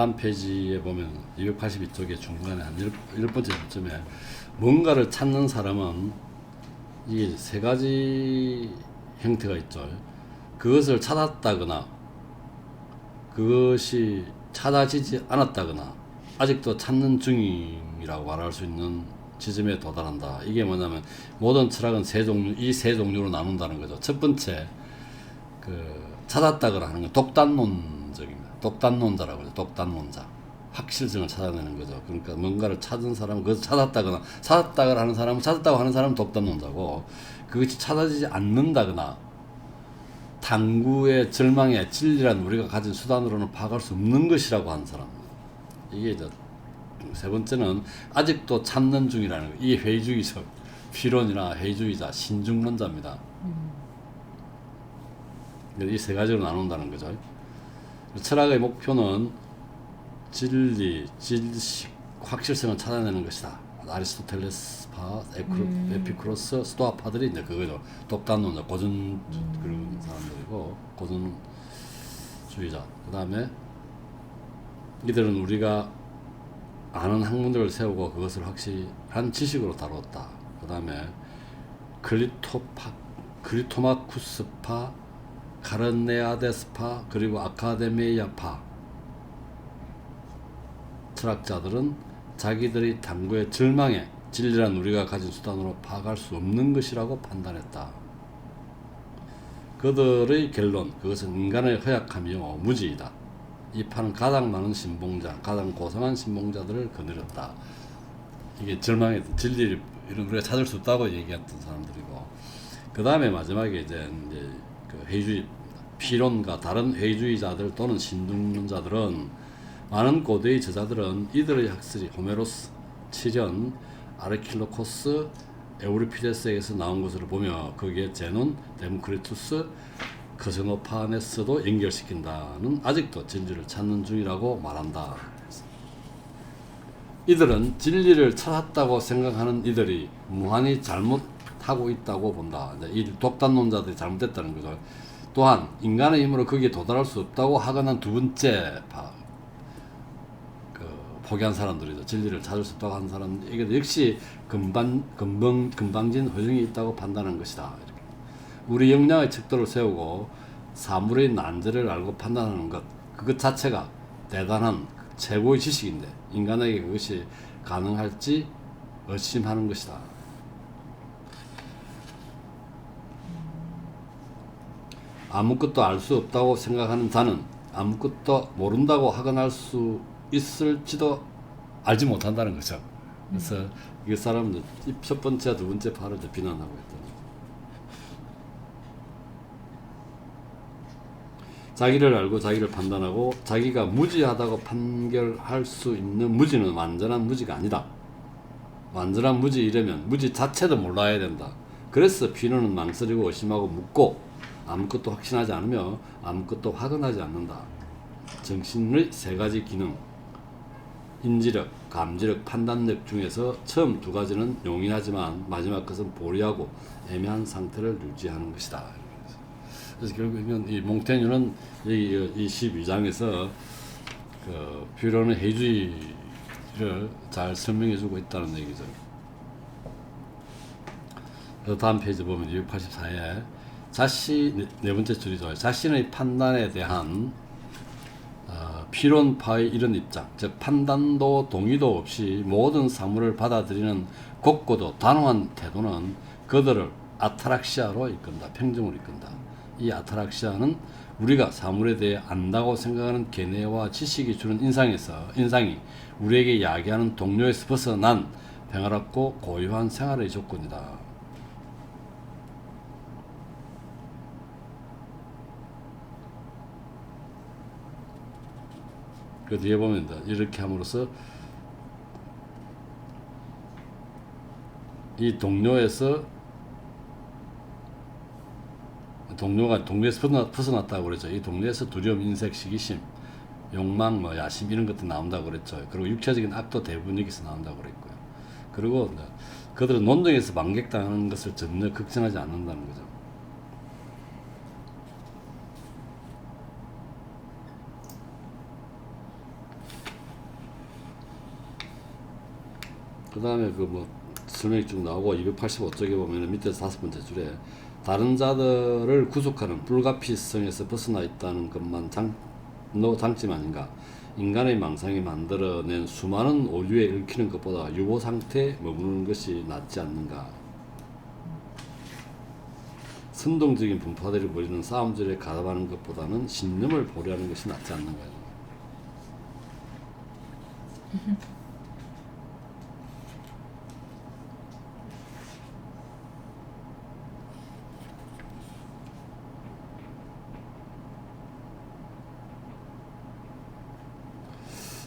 다음 페이지에 보면 282쪽의 중간에 한 10번째 점에 뭔가를 찾는 사람은 이게 세 가지 형태가 있죠. 그것을 찾았다거나 그것이 찾아지지 않았다거나 아직도 찾는 중이라고 말할 수 있는 지점에 도달한다. 이게 뭐냐면 모든 철학은 이 세 종류로 나눈다는 거죠. 첫 번째 찾았다거나 하는 건 독단론적입니다. 독단론자라고 하죠. 독단론자. 확실성을 찾아내는 거죠. 그러니까 뭔가를 찾은 사람은 그것을 찾았다거나 하는 사람은 찾았다고 하는 사람은 독단론자고, 그것이 찾아지지 않는다거나 당구의 절망의 진리란 우리가 가진 수단으로는 파악할 수 없는 것이라고 하는 사람. 이게 이제 세 번째는 아직도 찾는 중이라는 거. 이게 회의주의적 필론이나 회의주의자, 신중론자입니다. 이 세 가지로 나눈다는 거죠. 철학의 목표는 진리, 질식, 확실성을 찾아내는 것이다. 아리스토텔레스파, 에피쿠로스, 스토아파들이 이제 그거죠. 독단론자, 고전 그런 사람들이고 고전주의자. 그 다음에 이들은 우리가 아는 학문들을 세우고 그것을 확실한 지식으로 다뤘다. 그 다음에 클리토마쿠스파, 카르네아데스파, 그리고 아카데미아파 철학자들은 자기들이 당구의 절망에 진리란 우리가 가진 수단으로 파악할 수 없는 것이라고 판단했다. 그들의 결론, 그것은 인간의 허약함이요 무지이다. 이 판은 가장 많은 신봉자, 가장 고상한 신봉자들을 거느렸다. 이게 절망의 진리를 이런 우리가 찾을 수 없다고 얘기했던 사람들이고, 그 다음에 마지막에 이제 그 회의주의 필론과 다른 회의주의자들 또는 신중론자들은, 많은 고대의 저자들은 이들의 학설이 호메로스, 치련, 아르킬로코스, 에우리피데스에서 나온 것으로 보며 거기에 제논, 데모크리투스, 크세노파네스도 연결시킨다는 아직도 진리를 찾는 중이라고 말한다. 이들은 진리를 찾았다고 생각하는 이들이 무한히 잘못하고 있다고 본다. 이 독단론자들이 잘못됐다는 거죠. 또한 인간의 힘으로 거기에 도달할 수 없다고 하거나 두 번째 포기한 사람들이죠. 진리를 찾을 수 없다고 하는 사람, 이게 역시 금방진 허정이 있다고 판단한 것이다. 이렇게. 우리 역량의 척도를 세우고 사물의 난제를 알고 판단하는 것, 그것 자체가 대단한 최고의 지식인데 인간에게 그것이 가능할지 의심하는 것이다. 아무것도 알 수 없다고 생각하는 자는 아무것도 모른다고 하거나 할 수 있을지도 알지 못한다는 거죠. 그래서 이 사람은 첫 번째, 두 번째 파를 비난하고 있다. 자기를 알고 자기를 판단하고 자기가 무지하다고 판결할 수 있는 무지는 완전한 무지가 아니다. 완전한 무지이려면 무지 자체도 몰라야 된다. 그래서 필요는 망설이고 의심하고 묻고 아무것도 확신하지 않으며 아무것도 확언하지 않는다. 정신의 세 가지 기능, 인지력, 감지력, 판단력 중에서 처음 두 가지는 용이하지만 마지막 것은 보리하고 애매한 상태를 유지하는 것이다. 그래서 결국은 이 몽테뉴는 이 12장에서 그 필요는 회의주의를 잘 설명해주고 있다는 얘기죠. 그래서 다음 페이지 보면 284에 네 번째 줄이죠. 자신의 판단에 대한 필론파의 이런 입장, 즉 판단도 동의도 없이 모든 사물을 받아들이는 곧고도 단호한 태도는 그들을 아타락시아로 이끈다. 평정으로 이끈다. 이 아타락시아는 우리가 사물에 대해 안다고 생각하는 견해와 지식이 주는 인상이 우리에게 야기하는 동료에서 벗어난 평화롭고 고유한 생활의 조건이다. 그 뒤에 보면 이렇게 함으로써 이 동료에서 벗어났다고 그랬죠. 이 동료에서 두려움, 인색, 시기심, 욕망, 야심 이런 것도 나온다고 그랬죠. 그리고 육체적인 악도 대부분 여기서 나온다고 그랬고요. 그리고 그들은 논쟁에서 망객당하는 것을 전혀 걱정하지 않는다는 거죠. 그 다음에 그 뭐 설명이 쭉 나오고 285쪽에 보면 밑에서 5번째 줄에 다른 자들을 구속하는 불가피성에서 벗어나 있다는 것만 장점 아닌가. 인간의 망상이 만들어낸 수많은 오류에 얽히는 것보다 유보 상태에 머무르는 것이 낫지 않는가. 선동적인 분파들이 벌이는 싸움질에 가담하는 것보다는 신념을 보류하는 것이 낫지 않는가.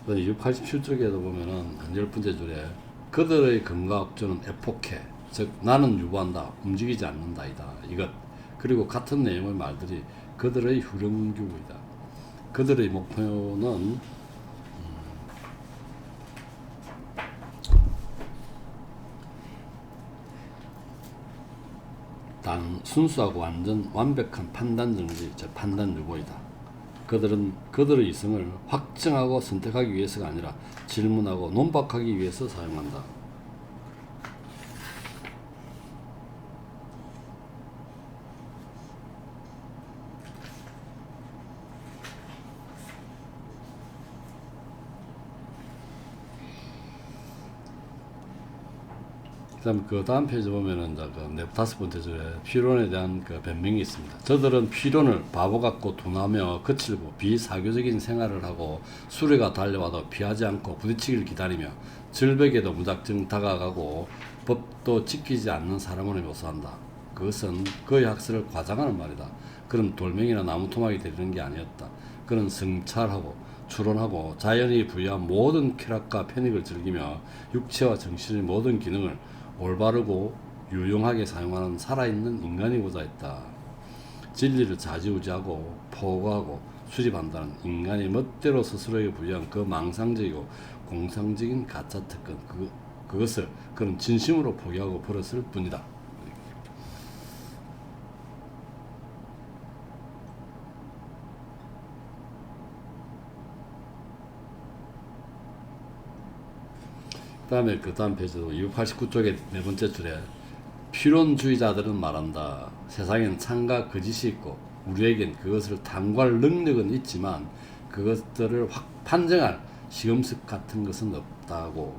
그 287쪽에도 보면은 10번째 줄에 그들의 근거학조는 에포케, 즉 나는 유보한다, 움직이지 않는다이다. 이것. 그리고 같은 내용의 말들이 그들의 후렴규이다. 그들의 목표는 단 순수하고 완벽한 판단 정지, 즉 판단 유보이다. 그들은 그들의 이성을 확증하고 선택하기 위해서가 아니라 질문하고 논박하기 위해서 사용한다. 그 다음 페이지 보면은 이제 그 5번째 줄에 피론에 대한 그 변명이 있습니다. 저들은 피론을 바보 같고 둔하며 거칠고 비사교적인 생활을 하고 수레가 달려와도 피하지 않고 부딪히기를 기다리며 절벽에도 무작정 다가가고 법도 지키지 않는 사람으로 묘사한다. 그것은 그의 학설을 과장하는 말이다. 그는 돌멩이나 나무 토막이 되는 게 아니었다. 그는 성찰하고 추론하고 자연이 부여한 모든 쾌락과 편익을 즐기며 육체와 정신의 모든 기능을 올바르고 유용하게 사용하는 살아있는 인간이고자 했다. 진리를 좌지우지하고 포고하고 수집한다는 인간이 멋대로 스스로에게 부여한 그 망상적이고 공상적인 가짜 특권, 그것을 그는 진심으로 포기하고 버렸을 뿐이다. 그 다음 페이지도 289쪽의 4번째 줄에 필론주의자들은 말한다. 세상엔 참과 거짓이 있고 우리에겐 그것을 탐구할 능력은 있지만 그것들을 확 판정할 시금석 같은 것은 없다고.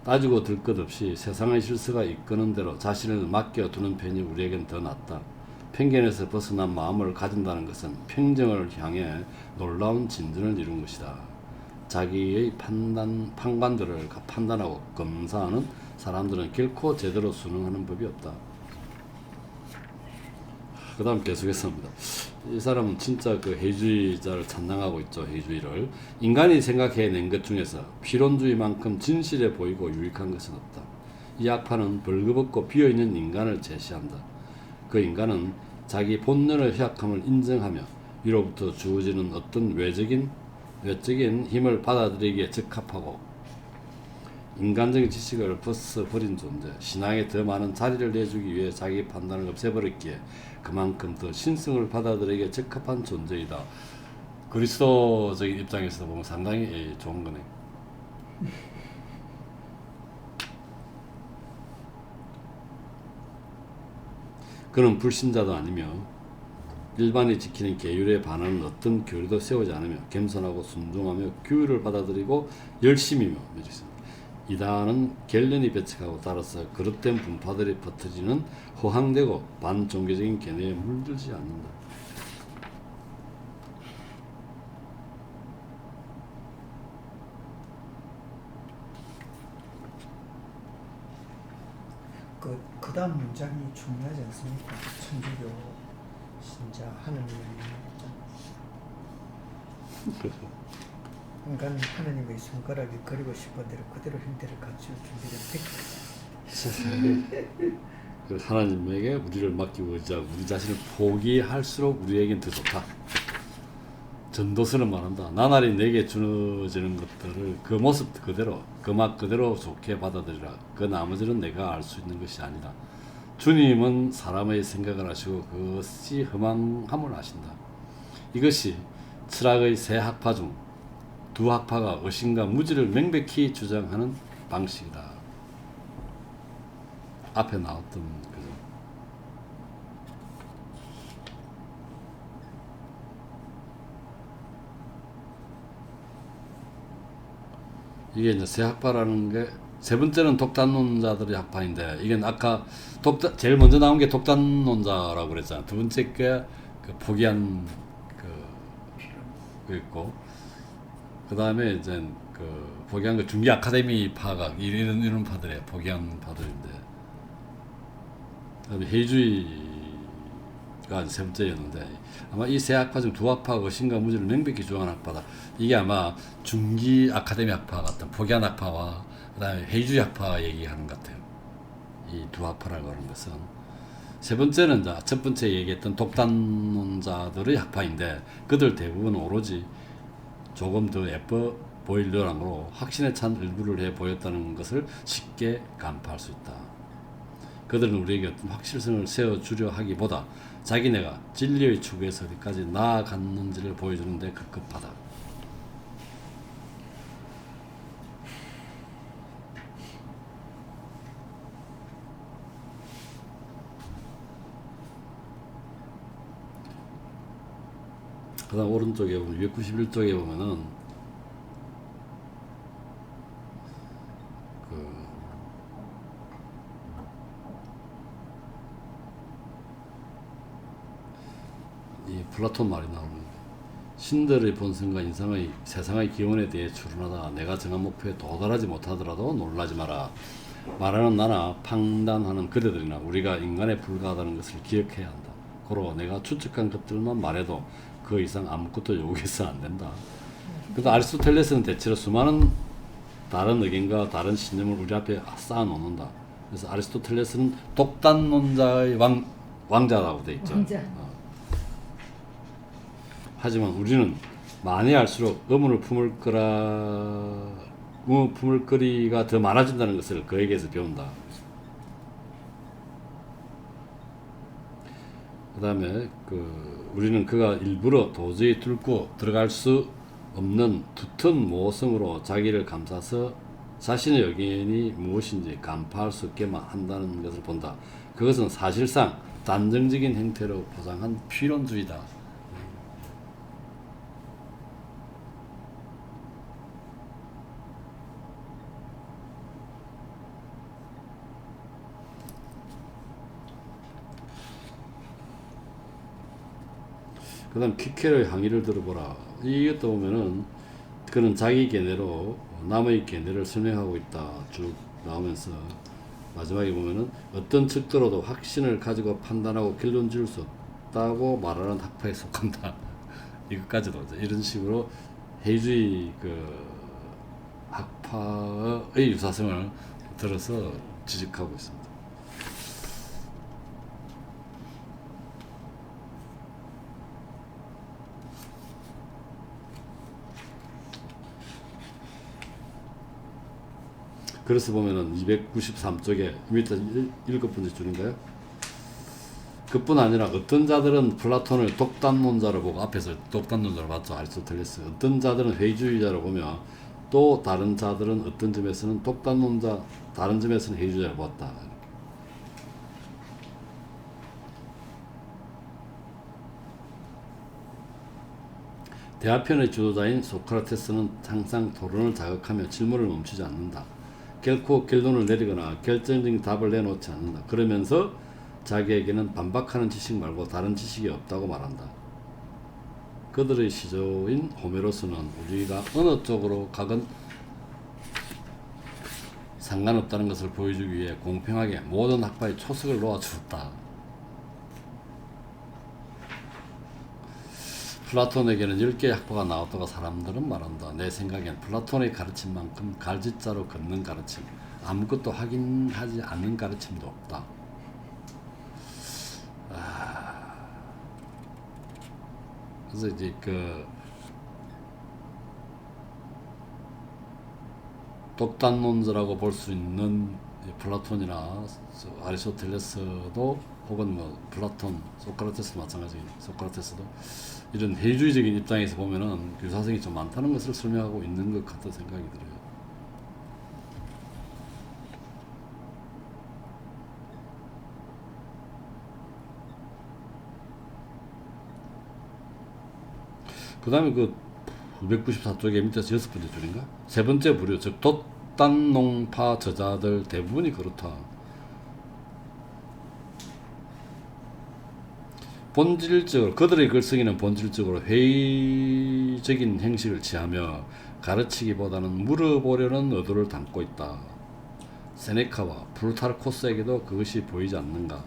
따지고 들 것 없이 세상의 질서가 이끄는 대로 자신을 맡겨두는 편이 우리에겐 더 낫다. 편견에서 벗어난 마음을 가진다는 것은 평정을 향해 놀라운 진전을 이룬 것이다. 자기의 판관들을 판단하고 검사하는 사람들은 결코 제대로 수능하는 법이 없다. 그 다음 계속했습니다. 이 사람은 진짜 그 해주의자를 찬양하고 있죠. 해주의를. 인간이 생각해낸 것 중에서 필론주의만큼 진실해 보이고 유익한 것은 없다. 이 학파는 벌거벗고 비어있는 인간을 제시한다. 그 인간은 자기 본능의 희약함을 인정하며 위로부터 주어지는 어떤 외적인 힘을 받아들이기에 적합하고 인간적인 지식을 벗어버린 존재, 신앙에 더 많은 자리를 내주기 위해 자기 판단을 없애버렸기에 그만큼 더 신성을 받아들이기에 적합한 존재이다. 그리스도적인 입장에서 보면 상당히 좋은 거네. 그는 불신자도 아니며 일반이 지키는 계율에 반하는 어떤 교리도 세우지 않으며 겸손하고 순종하며 규율을 받아들이고 열심히며 맺었습니다. 이단은 결련이 배척하고 따라서 그릇된 분파들이 퍼뜨리는 허황되고 반종교적인 견해에 물들지 않는다. 그 다음 문장이 중요하지 않습니까? 천주교 신자 하느님의 인간은 하느님의 손가락이 그리고 싶은 대로 그대로 형태를 갖추어 준비된 백합. 하나님에게 우리를 맡기고 우리 자신을 포기할수록 우리에겐 더 좋다. 전도서는 말한다. 나날이 내게 주어지는 것들을 그 모습 그대로, 그 맛 그대로 좋게 받아들이라. 그 나머지는 내가 알 수 있는 것이 아니다. 주님은 사람의 생각을 아시고 그것이 허망함을 아신다. 이것이 철학의 세 학파 중 두 학파가 의심과 무지를 명백히 주장하는 방식이다. 앞에 나왔던 거죠. 이게 이제 세 학파라는 게 세 번째는 독단론자들의 학파인데 이게 아까 제일 먼저 나온 게 독단론자라고 그랬잖아. 두 번째 게 그 포기한 그 있고 그 다음에 이제 그 포기한 그 중기 아카데미 파가 이런 파들이에요. 포기한 파들인데 그다음에 회의주의가 세 번째였는데 아마 이 세 학파 중 두 학파가 의심과 무지를 명백히 주장하는 학파다. 이게 아마 중기 아카데미 학파 같은 포기한 학파와 그다음에 회의주의 학파 얘기하는 것 같아요. 이 두 학파라고 하는 것은 세 번째는 이제 첫 번째 얘기했던 독단론자들의 학파인데 그들 대부분 오로지 조금 더 예뻐 보이려고 확신에 찬 일부를 해 보였다는 것을 쉽게 간파할 수 있다. 그들은 우리에게 어떤 확실성을 세워주려 하기보다 자기네가 진리의 추구에서 어디까지 나아갔는지를 보여주는 데 급급하다. 그 다음 오른쪽에 보면 291쪽에 보면은 이 플라톤 말이 나오는 신들의 본성과 인상의 세상의 기원에 대해 추론하다 내가 정한 목표에 도달하지 못하더라도 놀라지 마라. 말하는 나나 판단하는 그대들이나 우리가 인간에 불과하다는 것을 기억해야 한다. 고로 내가 추측한 것들만 말해도 그 이상 아무것도 요구해서는 안 된다. 그래서 아리스토텔레스는 대체로 수많은 다른 의견과 다른 신념을 우리 앞에 쌓아 놓는다. 그래서 아리스토텔레스는 독단론자의 왕자라고 돼 있죠. 왕자. 하지만 우리는 많이 할수록 의문을 품을 거리가 더 많아진다는 것을 그에게서 배운다. 그 다음에 우리는 그가 일부러 도저히 뚫고 들어갈 수 없는 두터운 모성으로 자기를 감싸서 자신의 의견이 무엇인지 간파할 수 있게만 한다는 것을 본다. 그것은 사실상 단정적인 형태로 포장한 필연주의다. 그 다음 키켈의 항의를 들어보라. 이것도 보면은 그는 자기 견해로 남의 견해를 설명하고 있다. 쭉 나오면서 마지막에 보면은 어떤 측도로도 확신을 가지고 판단하고 결론 지을 수 없다고 말하는 학파에 속한다. 이것까지도 이런 식으로 회의주의 학파의 유사성을 들어서 지적하고 있습니다. 그래서 보면은 293쪽에 밑에 7번째 줄인가요? 그뿐 아니라 어떤 자들은 플라톤을 독단론자로 보고 앞에서 독단론자로 봤죠. 아리스토텔레스. 어떤 자들은 회의주의자로 보며 또 다른 자들은 어떤 점에서는 독단론자, 다른 점에서는 회의주의자로 보았다. 대화편의 주도자인 소크라테스는 항상 토론을 자극하며 질문을 멈추지 않는다. 결코 결론을 내리거나 결정적인 답을 내놓지 않는다. 그러면서 자기에게는 반박하는 지식 말고 다른 지식이 없다고 말한다. 그들의 시조인 호메로스는 우리가 어느 쪽으로 가건 상관없다는 것을 보여주기 위해 공평하게 모든 학파의 초석을 놓아주었다. 플라톤에게는 10개의 학파가 나왔다고 사람들은 말한다. 내 생각엔 플라톤의 가르침만큼 갈짓자로 걷는 가르침, 아무것도 확인하지 않는 가르침도 없다. 그래서 이제 독단론자라고 볼 수 있는 플라톤이나 아리스토텔레스도 혹은 플라톤, 소크라테스도 마찬가지고 소크라테스도 이런 회의주의적인 입장에서 보면은 교사성이 좀 많다는 것을 설명하고 있는 것 같다 생각이 들어요. 그 다음에 그 994쪽에 밑에서 6번째 줄인가? 세 번째 부류, 즉 돛단농파 저자들 대부분이 그렇다. 본질적으로 그들의 글쓰기는 본질적으로 회의적인 형식을 취하며 가르치기보다는 물어보려는 의도를 담고 있다. 세네카와 플루타르코스에게도 그것이 보이지 않는가?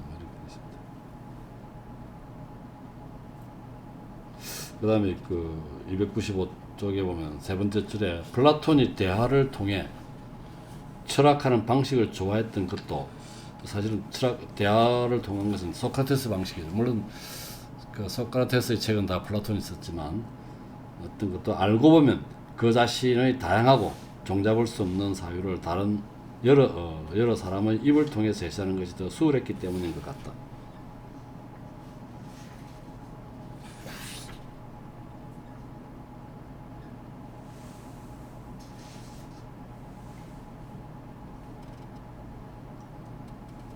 그 다음에 그 295쪽에 보면 세 번째 줄에 플라톤이 대화를 통해 철학하는 방식을 좋아했던 것도 사실은 대화를 통한 것은 소크라테스 방식이죠. 물론 그 소크라테스의 책은 다 플라톤이 썼지만 어떤 것도 알고 보면 그 자신의 다양하고 종잡을 수 없는 사유를 다른 여러 사람의 입을 통해 제시하는 것이 더 수월했기 때문인 것 같다.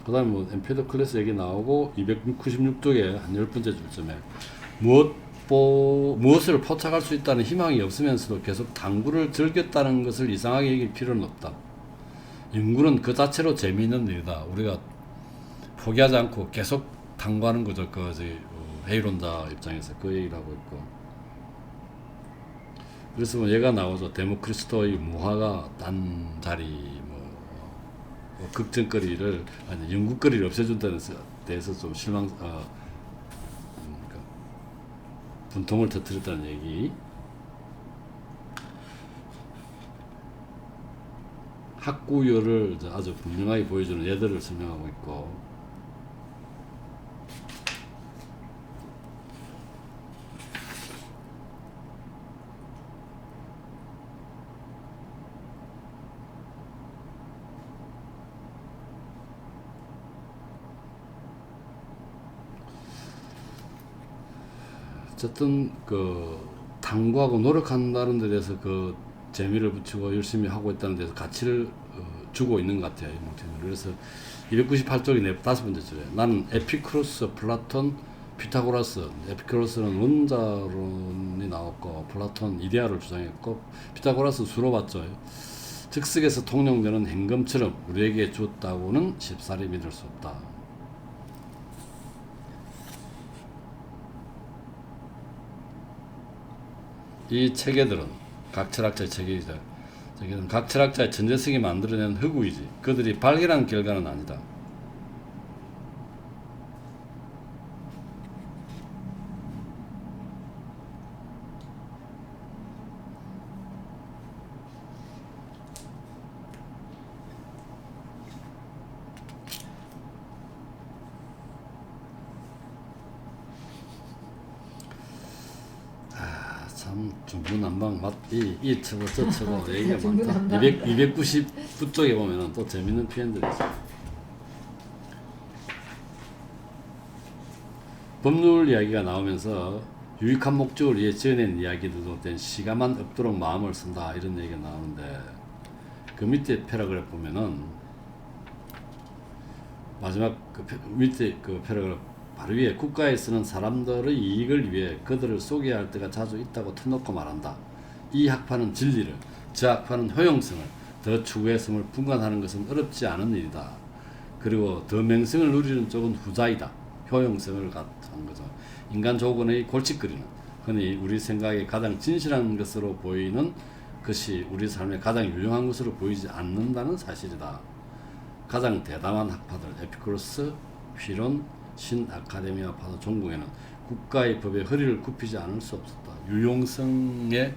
그 다음에 뭐 엠페도클레스 얘기 나오고 296쪽에 한 10번째 줄쯤에 무엇을 포착할 수 있다는 희망이 없으면서도 계속 탐구를 즐겼다는 것을 이상하게 여길 필요는 없다. 연구는 그 자체로 재미있는 일이다. 우리가 포기하지 않고 계속 탐구하는 거죠. 회의론자 입장에서 그 얘기를 하고 있고. 그래서 뭐 얘가 나오죠. 데모크리스토의 무화가 딴 자리 걱정거리를 아니 연구거리를 없애준다는 데서 좀 그러니까 분통을 터뜨렸다는 얘기. 학구열을 아주 분명하게 보여주는 예들을 설명하고 있고. 어쨌든 그 탐구하고 노력한다는 데 대해서 그 재미를 붙이고 열심히 하고 있다는 데서 가치를 주고 있는 것 같아요. 그래서 298쪽이 다섯 번째 줄에 나는 에피크로스, 플라톤, 피타고라스. 에피크로스는 원자론이 나왔고 플라톤 이데아를 주장했고 피타고라스 수로 봤죠. 즉석에서 통용되는 행금처럼 우리에게 주었다고는 쉽사리 믿을 수 없다. 이 체계들은 각 철학자의 체계이다. 각 철학자의 전재성이 만들어낸 허구이지 그들이 발견한 결과는 아니다. 참 중구난방 이 치고 저 치고 얘기가 많다. 299쪽에 보면은 또 재밌는 표현들이 있어요. 법률 이야기가 나오면서 유익한 목적을 위해 지어낸 이야기들도 된 시가만 없도록 마음을 쓴다 이런 얘기가 나오는데 그 밑에 패러그래프 보면은 마지막 그 밑에 그 패러그래프 바로 위에 국가에 쓰는 사람들의 이익을 위해 그들을 소개할 때가 자주 있다고 터놓고 말한다. 이 학파는 진리를, 저 학파는 효용성을 더 추구했음을 분간하는 것은 어렵지 않은 일이다. 그리고 더 명성을 누리는 쪽은 후자이다. 효용성을 갖한 거죠. 인간 조건의 골칫거리는 흔히 우리 생각에 가장 진실한 것으로 보이는 것이 우리 삶에 가장 유용한 것으로 보이지 않는다는 사실이다. 가장 대담한 학파들 에피쿠로스, 휘론, 신 아카데미아 파도 종국에는 국가의 법에 허리를 굽히지 않을 수 없었다. 유용성의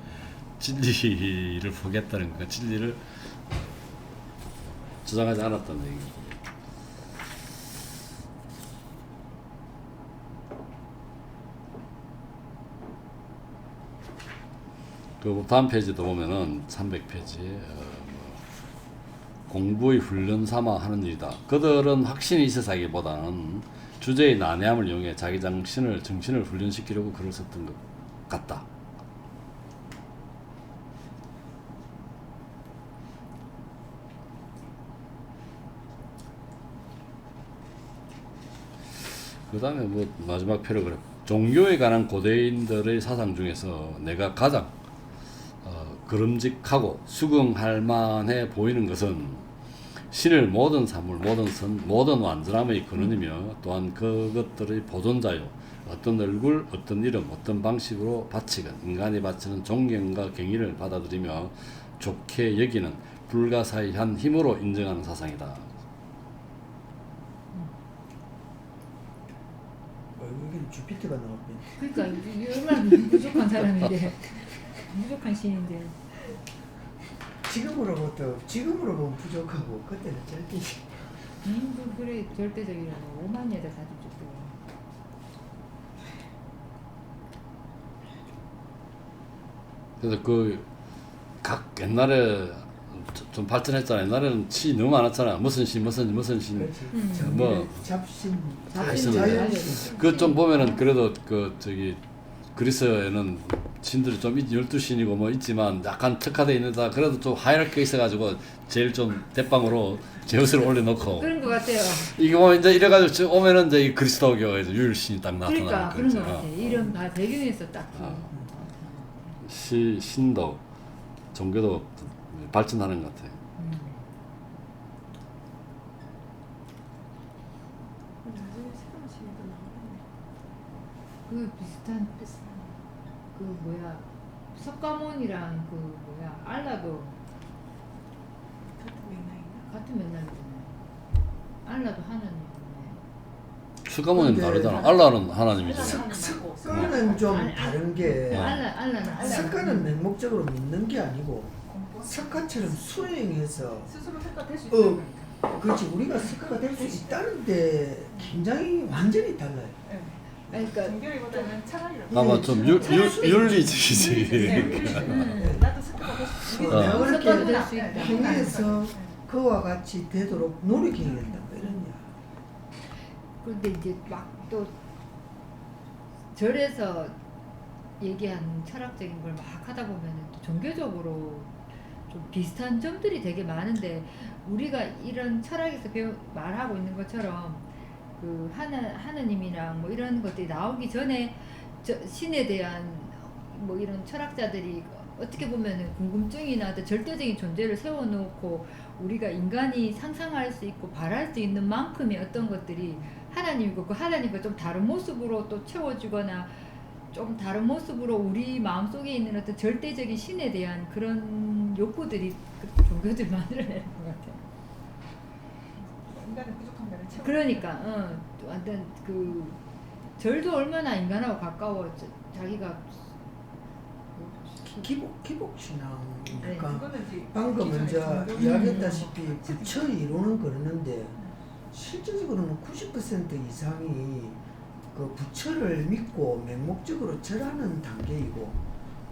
진리를 포기했다는 거, 진리를 주장하지 않았다는 얘기입니다. 그 다음 페이지도 보면은 300페이지에 공부의 훈련 삼아 하는 일이다. 그들은 확신이 있어서기보다는 주제의 난해함을 이용해 자기 정신을 훈련시키려고 글을 썼던 것 같다. 그 다음에 뭐 마지막 패러그래프 종교에 관한 고대인들의 사상 중에서 내가 가장 그름직하고 수긍할 만해 보이는 것은 신을 모든 사물, 모든 선, 모든 완전함의 근원이며 또한 그것들의 보존자요 어떤 얼굴, 어떤 이름, 어떤 방식으로 바치건 인간이 바치는 존경과 경의를 받아들이며 좋게 여기는 불가사의한 힘으로 인정하는 사상이다. 여기는 주피터가 나왔네. 그러니까 이 얼마나 부족한 사람인데 부족한 신인데. 지금으로 보면 부족하고 그때는 절대 그래 절대적이라고 5만 여자 사진 줬고. 그래서 각 옛날에 좀 발전했잖아. 옛날에는 치 너무 많았잖아. 무슨 신. 그렇지. 뭐 잡신, 잡신, 자연신. 그 좀 보면은 그래도 그리스에는 신들이 좀 12신이고 뭐 있지만 약간 특화되어 있는다. 그래도 좀 하이라키가 있어가지고 제일 좀 대빵으로 제우스를 올려놓고 그런 것 같아요. 이게 뭐 이제 이래가지고 지금 오면은 이제 이 그리스도교가 이제 유일신이 딱 나타나는 그러니까 그런 거죠. 것 같아. 이런 다 배경에서 딱. 신도 종교도 발전하는 것 같아. 나중에 새로운 시기도 나오겠네. 그 비슷한 그 뭐야 석가모니랑 그 뭐야 알라도 같은 맥락인가? 같은 맥락이잖아요. 알라도 하나님이네. 수가모니는 근데 다르잖아. 알라는 하나님이잖아. 습관은 좀 아니, 다른 게 알라는 습관은 맹목적으로 믿는 게 아니고 습관처럼 수행해서 스스로 생각할 수 어. 있는 거니까. 그렇지 우리가 습관가 될 수 있다는데 굉장히 완전히 달라요. 그러니까 종교보다는 차라리라고. 아마 좀 윤리적이지. 네. 나도 습관가 될수 있는 내가 습관도 그렇게 될 수 있다. 행해서 그와 같이 되도록 노력해야 된다. 뭐 이런 이야. 근데 이제 막 또 절에서 얘기한 철학적인 걸 막 하다 보면은 또 종교적으로 좀 비슷한 점들이 되게 많은데 우리가 이런 철학에서 말하고 있는 것처럼 그 하느님이랑 뭐 이런 것들이 나오기 전에 신에 대한 뭐 이런 철학자들이 어떻게 보면은 궁금증이나 어떤 절대적인 존재를 세워놓고 우리가 인간이 상상할 수 있고 바랄 수 있는 만큼의 어떤 것들이 하나님이고 그 하나님과 좀 다른 모습으로 또 채워주거나 좀 다른 모습으로 우리 마음속에 있는 어떤 절대적인 신에 대한 그런 욕구들이 그 종교들 만들어내는 것 같아요. 인간의 부족한 면을 채워. 그러니까 완전 그 절도 얼마나 인간하고 가까워 자기가 기복 신앙이니까 네, 그거는 이제 방금 기존의 먼저 종교- 이야기했다시피 부처 이론은 그러는데 실질적으로는 90% 이상이 그 부처를 믿고 맹목적으로 절하는 단계이고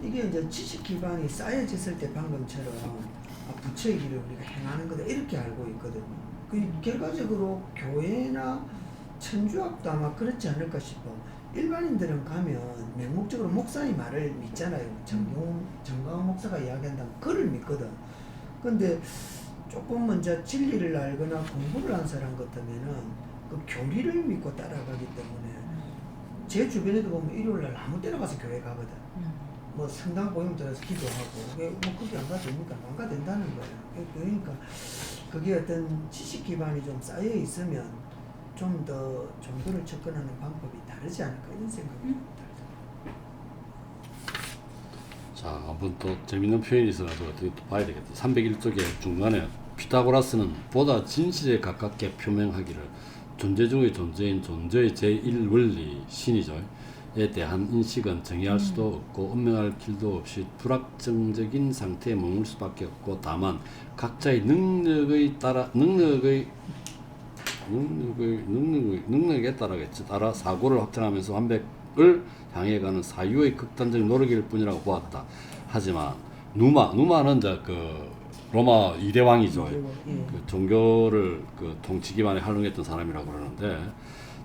이게 이제 지식 기반이 쌓여졌을 때 방금처럼 부처의 길을 우리가 행하는 거다 이렇게 알고 있거든요. 그 결과적으로 교회나 천주학도 아마 그렇지 않을까 싶어. 일반인들은 가면 맹목적으로 목사의 말을 믿잖아요. 정강원 목사가 이야기한다면 그를 믿거든. 근데 조금 먼저 진리를 알거나 공부를 한 사람 같으면은 그 교리를 믿고 따라가기 때문에 제 주변에도 보면 일요일날 아무 때나 가서 교회 가거든. 뭐 성당 보이면 들어서 기도하고 뭐 거기 안 가도 됩니까? 안 가도 된다는 거예요. 그러니까 그게 어떤 지식 기반이 좀 쌓여 있으면 좀 더 종교를 접근하는 방법이 다르지 않을까 이런 생각이 듭니다. 자, 한번 또 재밌는 표현이 있어가지고 어떻게 또 봐야 되겠다. 301쪽에 중간에 피타고라스는 보다 진실에 가깝게 표명하기를 존재 중의 존재인 존재의 제1원리 신이죠. 에 대한 인식은 정의할 수도 없고 운명할 길도 없이 불확정적인 상태에 머물 수밖에 없고 다만 각자의 능력에 따라겠지. 따라 사고를 확장하면서 완벽을 향해 가는 사유의 극단적인 노력일 뿐이라고 보았다. 하지만 누마는 이제 그 로마 2대 왕이죠. 예. 그 종교를 그 통치 기반에 활용했던 사람이라고 그러는데,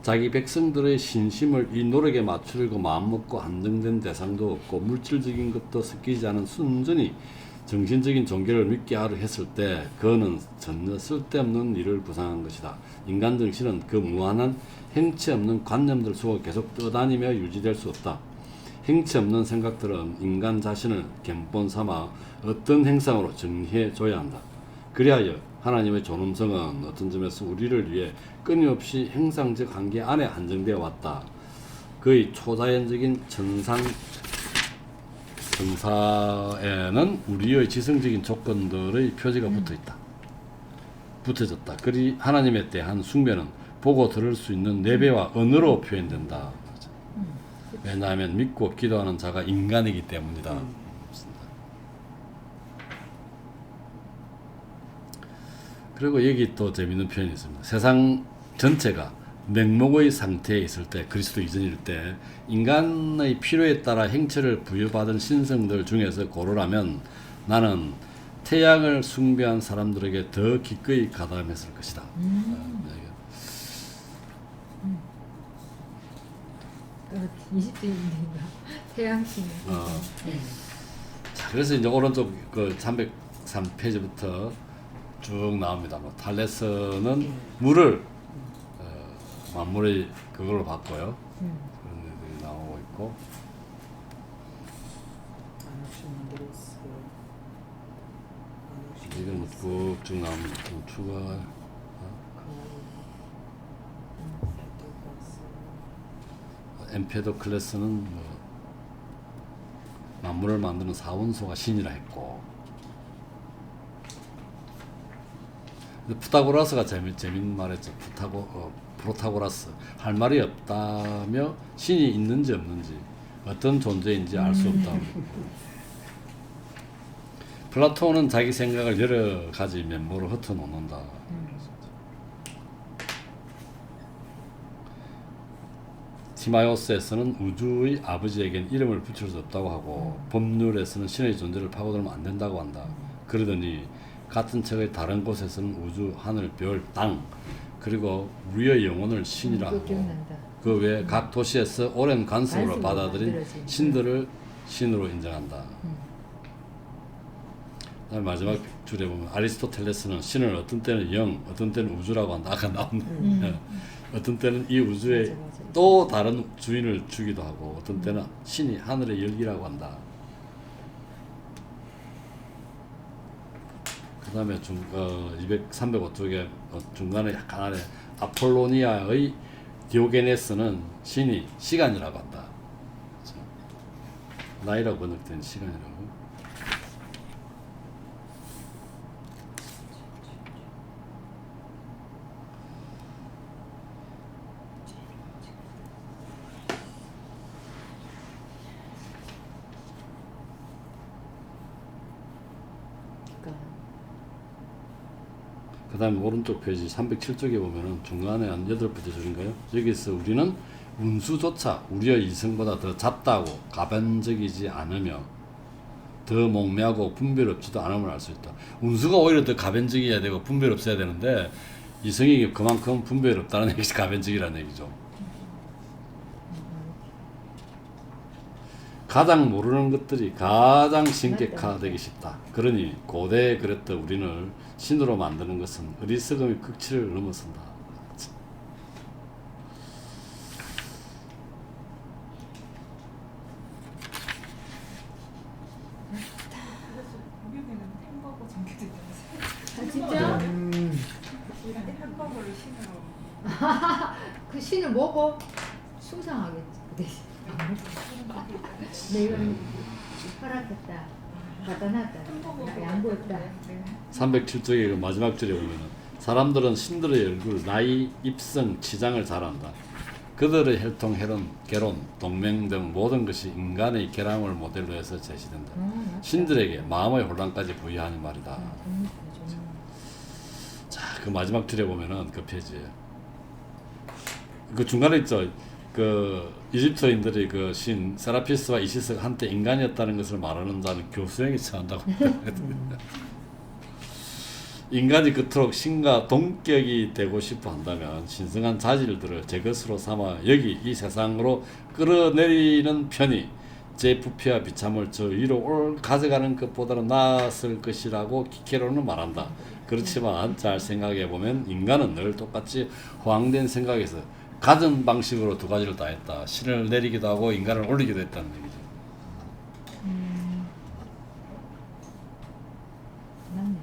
자기 백성들의 신심을 이 노력에 맞추려고 마음먹고 안정된 대상도 없고 물질적인 것도 섞이지 않은 순전히 정신적인 종교를 믿게 하려 했을 때 그는 전혀 쓸데없는 일을 구상한 것이다. 인간 정신은 그 무한한 행치 없는 관념들 속에 계속 떠다니며 유지될 수 없다. 행치 없는 생각들은 인간 자신을 견본 삼아 어떤 행상으로 정해줘야 한다. 그리하여 하나님의 존엄성은 어떤 점에서 우리를 위해 끊임없이 행상적 한계 안에 안정되어 왔다. 그의 초자연적인 정사에는 우리의 지성적인 조건들의 표지가 붙어졌다. 그리 하나님에 대한 숭배는 보고 들을 수 있는 내배와 언어로 표현된다. 왜냐하면 믿고 기도하는 자가 인간이기 때문이다. 그리고 여기 또 재미있는 표현이 있습니다. 세상 전체가 맹목의 상태에 있을 때, 그리스도 이전일 때 인간의 필요에 따라 행체를 부여받은 신성들 중에서 고르라면 나는 태양을 숭배한 사람들에게 더 기꺼이 가담했을 것이다. 20대인가 태양신. 자, 그래서 이제 오른쪽 그 303페이지부터 쭉 나옵니다. 뭐 탈레스는 물을 만물의 그걸로 봤고요. 그런 애들이 나오고 있고, 이건 쭉쭉 나옵니다. 추가 엠페도클레스는 뭐 만물을 만드는 사원소가 신이라 했고, 프타고라스가 재밌는 말했죠. 프로타고라스 할 말이 없다며 신이 있는지 없는지 어떤 존재인지 알 수 없다. 플라톤은 자기 생각을 여러 가지 면모로 흩어놓는다. 티마이오스에서는 우주의 아버지에겐 이름을 붙일 수 없다고 하고, 법률에서는 신의 존재를 파고들면 안 된다고 한다. 그러더니 같은 책의 다른 곳에서는 우주, 하늘, 별, 땅, 그리고 우리의 영혼을 신이라 하고, 그 외에 각 도시에서 오랜 관습으로 받아들인 신들을 신으로 인정한다. 그다음에 마지막 줄에 보면 아리스토텔레스는 신을 어떤 때는 영, 어떤 때는 우주라고 한다. 아까 나온 어떤 때는 이 우주에 또 다른 주인을 주기도 하고, 어떤 때는 신이 하늘의 열기라고 한다. 그 다음에 305쪽에 중간에 약간 아래 아폴로니아의 디오게네스는 신이 시간이라고 한다. 그렇죠? 나이라고 번역된 시간이라고. 그 다음에 오른쪽 페이지 307쪽에 보면은 중간에 한 8번째 줄인가요? 여기서 우리는 운수조차 우리의 이성보다 더 잦다고 가변적이지 않으며 더 목매하고 분별없지도 않음을 알 수 있다. 운수가 오히려 더 가변적이어야 되고 분별 없어야 되는데, 이성이 그만큼 분별 없다는 얘기지, 가변적이라는 얘기죠. 가장 모르는 것들이 가장 신격화되기 쉽다. 그러니 고대에 그랬던 우리를 신으로 만드는 것은 어리석음의 극치를 넘어선다. 미국에는 햄버거 전개도 있다면서요? 진짜? 햄버거를 신으로. 그 신을 먹어? 숭상하겠지 그 대신. 내가 허락했다, 받아놨다, 양보했다. 307쪽의 그 마지막 줄에 보면은 사람들은 신들의 얼굴, 나이, 입성, 치장을 잘 안다. 그들의 혈통, 혈연, 결혼, 동맹 등 모든 것이 인간의 결함을 모델로 해서 제시된다. 신들에게 마음의 혼란까지 부여하는 말이다. 자, 그 마지막 줄에 보면은 그 페이지에 그 중간에 있죠. 그 이집트인들이 그 신 세라피스와 이시스가 한때 인간이었다는 것을 말하는 자는 교수형에 처한다고. 인간이 그토록 신과 동격이 되고 싶어 한다면 신성한 자질들을 제 것으로 삼아 여기 이 세상으로 끌어내리는 편이 제 부피와 비참을 저 위로 가져가는 것보다는 나았을 것이라고 키케로는 말한다. 그렇지만 잘 생각해보면 인간은 늘 똑같이 허황된 생각에서 가전 방식으로 두 가지를 다 했다. 신을 내리기도 하고 인간을 올리기도 했다는 얘기죠. 맞네.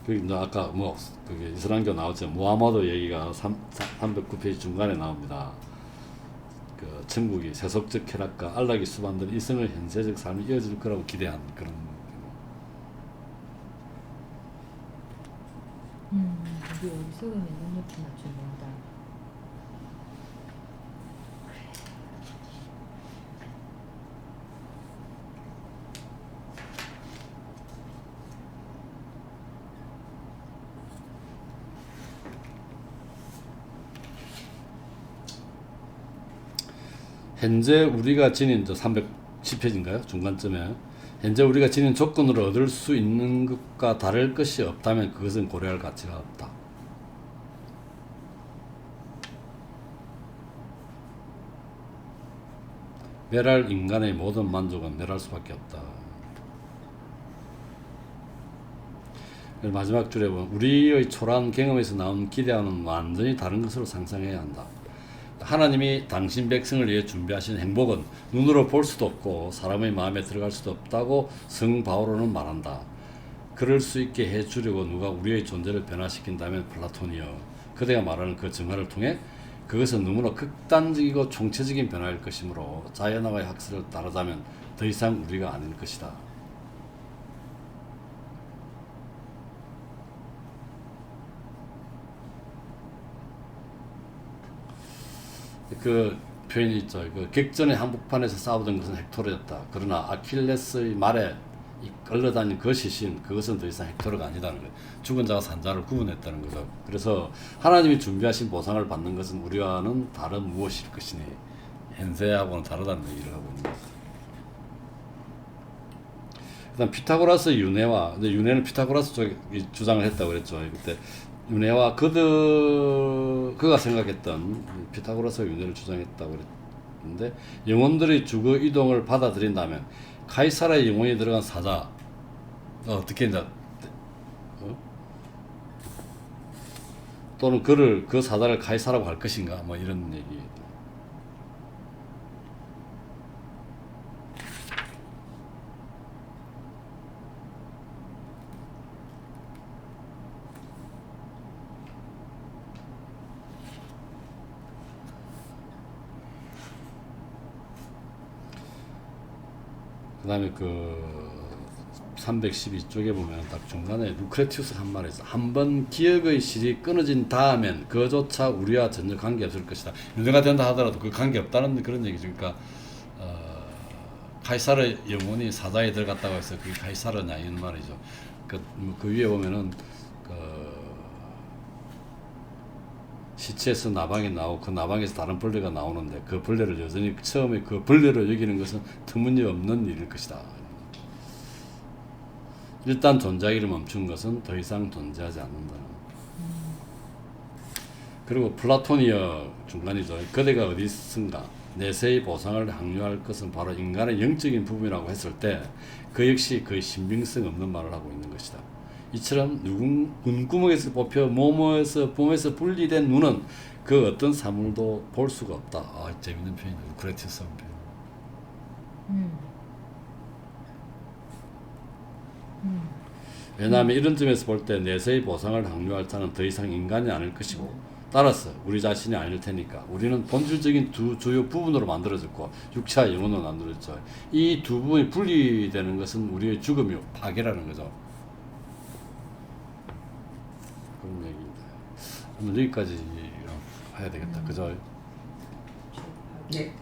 그리고 이제 아까 뭐 그게 이슬람교 나왔죠. 무하마드 얘기가 309페이지 중간에 나옵니다. 그 천국이 세속적 쾌락과 안락이 수반된 이성의 현세적 삶이 이어질 거라고 기대한 그런. 우리 어리석음에 눈높이 맞춘다. 현재 우리가 지닌 310페이지인가요? 중간쯤에 현재 우리가 지닌 조건으로 얻을 수 있는 것과 다를 것이 없다면 그것은 고려할 가치가 없다. 멸할 인간의 모든 만족은 멸할 수밖에 없다. 마지막 줄에 보면 우리의 초라한 경험에서 나온 기대와는 완전히 다른 것으로 상상해야 한다. 하나님이 당신 백성을 위해 준비하신 행복은 눈으로 볼 수도 없고 사람의 마음에 들어갈 수도 없다고 성 바오로는 말한다. 그럴 수 있게 해주려고 누가 우리의 존재를 변화시킨다면 플라톤이여. 그대가 말하는 그 정화를 통해 그것은 너무나 극단적이고 총체적인 변화일 것이므로 자연학의 학설을 따르자면 더 이상 우리가 아닐 것이다. 그 표현이 있죠. 그 객전의 한복판에서 싸우던 것은 헥토르였다. 그러나 아킬레스의 말에 끌려다닌 그 시신, 그것은 더 이상 헥토르가 아니다는 거예요. 죽은 자와 산 자를 구분했다는 거죠. 그래서 하나님이 준비하신 보상을 받는 것은 우리와는 다른 무엇일 것이니 현세하고는 다르다는 얘기를 하고 있는 거죠. 그다음 피타고라스 윤회와, 근데 윤회는 피타고라스 쪽이 주장을 했다고 그랬죠. 그때 윤회와 그가 생각했던 피타고라스가 윤회를 주장했다고 그랬는데, 영혼들의 주거 이동을 받아들인다면 카이사라의 영혼이 들어간 사자 어떻게 이제 또는 그 사자를 카이사라고 할 것인가 뭐 이런 얘기. 그 다음에 그 312쪽에 보면 딱 중간에 루크레티우스 한 말이 있어. 한번 기억의 실이 끊어진 다음엔 그조차 우리와 전혀 관계없을 것이다. 윤회가 된다 하더라도 그 관계없다는 그런 얘기죠. 그러니까 카이사르 영혼이 사자에 들어갔다고 해서 그게 카이사르냐 이런 말이죠. 그 위에 보면은 시체에서 나방이 나오고 그 나방에서 다른 벌레가 나오는데 그 벌레를 여전히 처음에 그 벌레로 여기는 것은 터무니없는 일일 것이다. 일단 존재하기를 멈춘 것은 더 이상 존재하지 않는다. 그리고 플라토니어 중간이죠. 그대가 어디 있은가? 내세의 보상을 항유할 것은 바로 인간의 영적인 부분이라고 했을 때 그 역시 거의 신빙성 없는 말을 하고 있는 것이다. 이처럼 눈구멍에서 뽑혀 몸에서 분리된 눈은 그 어떤 사물도 볼 수가 없다. 재밌는 표현이다. 루크레티우스 표현. 왜냐하면 이런 점에서 볼 때 내세의 보상을 항유할 자는 더 이상 인간이 아닐 것이고, 따라서 우리 자신이 아닐 테니까 우리는 본질적인 두 주요 부분으로 만들어졌고 육체와 영혼으로 만들어졌죠. 이 두 부분이 분리되는 것은 우리의 죽음이요 파괴라는 거죠. 그런 얘기입니다. 오늘 여기까지 해야 되겠다. 그죠? 네.